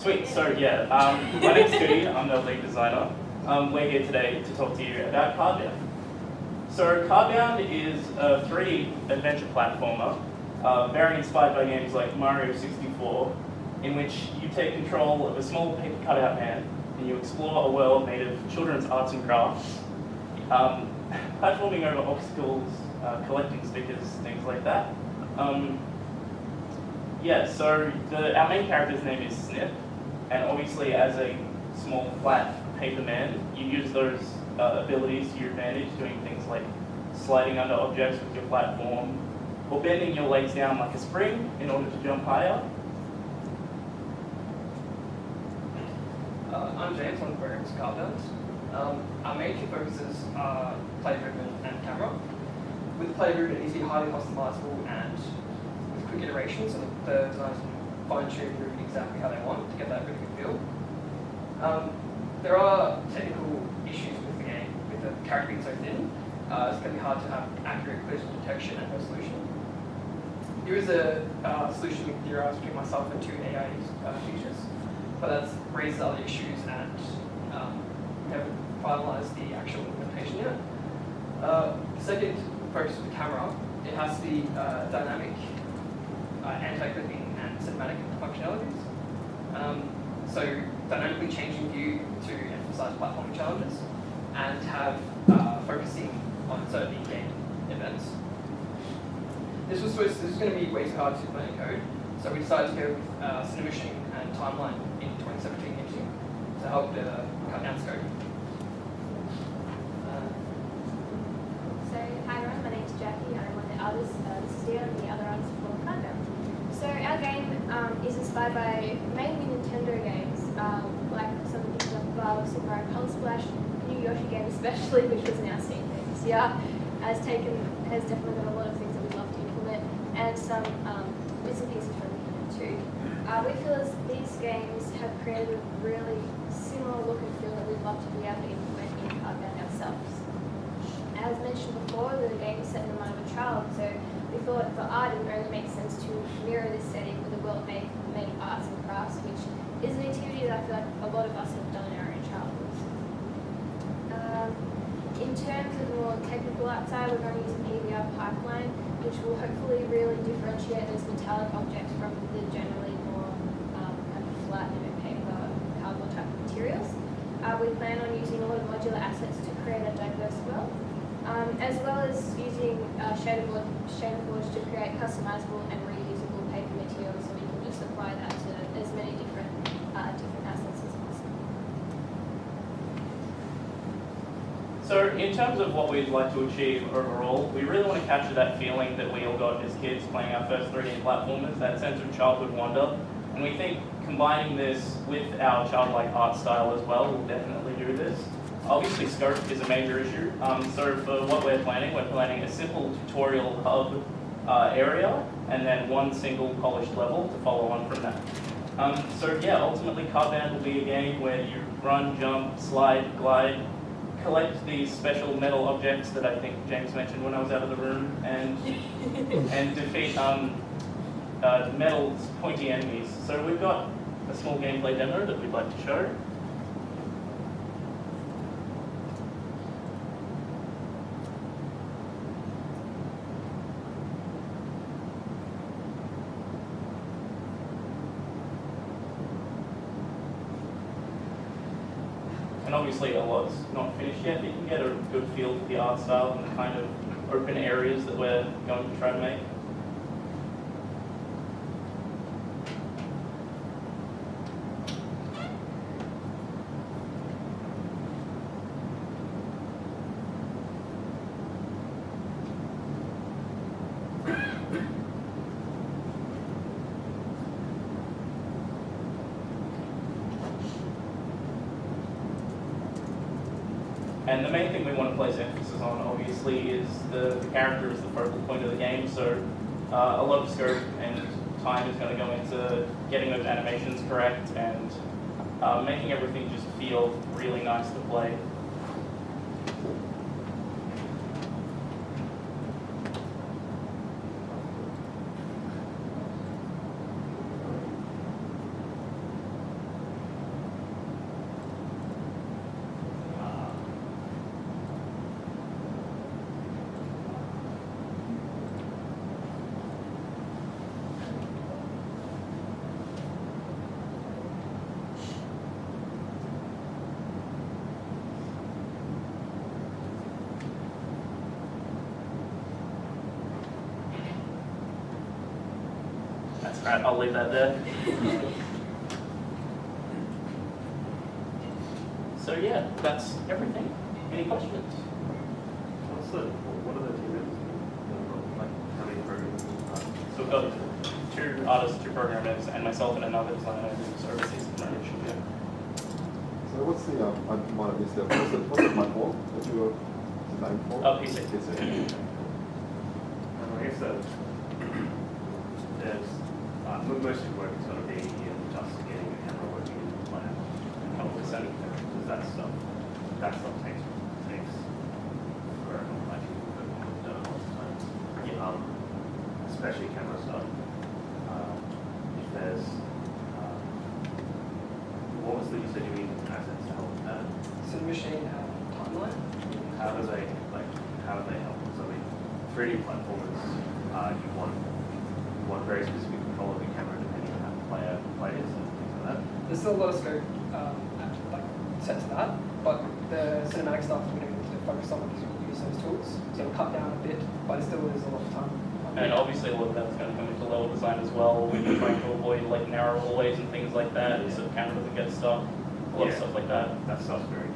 Sweet. So yeah, my name's Cody. I'm the lead designer. We're here today to talk to you about Cardbound. So Cardbound is a 3D adventure platformer, very inspired by games like Mario 64, in which you take control of a small paper cutout man and you explore a world made of children's arts and crafts, platforming over obstacles, collecting stickers, things like that. So our main character's name is Snip, and obviously as a small flat paper man, you use those abilities to your advantage, doing things like sliding under objects with your platform, or bending your legs down like a spring in order to jump higher. I'm James, one of the programs Cardbound. Our main two focuses are play movement and camera. With play movement, it needs to be highly customizable and with quick iterations, so the designers can fine-tune movement exactly how they want to get that really good feel. There are technical issues with the game, with the character being so thin. It's going to be hard to have accurate collision detection and resolution. There is a solution we theorized between myself and two AI features, but that raises other issues and we haven't finalized the actual implementation yet. Second, focus with the camera. It has to be dynamic, anti-clipping, and cinematic functionalities. So dynamically changing view to emphasize platforming challenges and have focusing on certain in-game events. This was going to be way too hard to implement in code, so we decided to go with cinemation and timeline in 2017 engine to help cut down scope. So, hi everyone, my name is Jackie, I'm one of the artists. This is Dion, the other artist for Cardbound. So, our game is inspired by mainly Nintendo games, like some of the things like Bubble, Super Mario Color Splash, the new Yoshi game especially, which was announced in this year, has definitely got a lot of things that we'd love to implement, and some bits and pieces from Nintendo too. We feel as these games have created a really similar look and feel that we'd love to be able to implement in Cardbound ourselves. As mentioned before, the game is set in the mind of a child, so we thought for art it would only make sense to mirror this setting with a world made of arts and crafts, which is an activity that I feel like a lot of us have done in our own childhoods. In terms of the more technical art side, we're going to use an EVR pipeline, which will hopefully really differentiate those metallic objects from the generally more kind of flat paper, cardboard type of materials. We plan on using a lot of modular assets to create a diverse world, as well as using shader boards to create customizable and reusable paper materials, so we can just apply that to as many different assets as possible. So in terms of what we'd like to achieve overall, we really want to capture that feeling that we all got as kids playing our first 3D platformers, that sense of childhood wonder. And we think combining this with our childlike art style as well will definitely do this. Obviously scope is a major issue, so for what we're planning a simple tutorial hub area and then one single polished level to follow on from that. Ultimately Cardbound will be a game where you run, jump, slide, glide, collect these special metal objects that I think James mentioned when I was out of the room, and defeat metal pointy enemies. So we've got a small gameplay demo that we'd like to show. And obviously a lot's not finished yet, but you can get a good feel for the art style and the kind of open areas that we're going to try to make. And the main thing we want to place emphasis on, obviously, is the character is the focal point of the game. So a lot of scope and time is going to go into getting those animations correct and making everything just feel really nice to play. Alright, I'll leave that there. So yeah, that's everything. Any questions? What are the team members? Like, how many programs? So we've got 2 artists, 2 programmers, and myself and another designer who's overseas the promotion. Yeah. So what's the, I might have missed that, what's the platform that you were designing for? Oh, PC. I guess that there's most of the work is going to be in just getting the camera working in the plan. 100%. Because that stuff takes forever. Like we've done it lots of times. Especially camera stuff. If there's what was the you said you need assets to help with that? So the machine timeline. How do they help? So I mean, 3D platformers, you want very specific control of the camera depending on how the player plays and things like that. There's still a lot of scope like set to that, but the cinematic stuff we're going to focus on because we use those tools. So it'll cut down a bit, but it still is a lot of time. And obviously a lot of that's going to come into level design as well. We've been trying to avoid like narrow hallways and things like that, so the camera doesn't get stuck. A lot of stuff like that. That stuff's very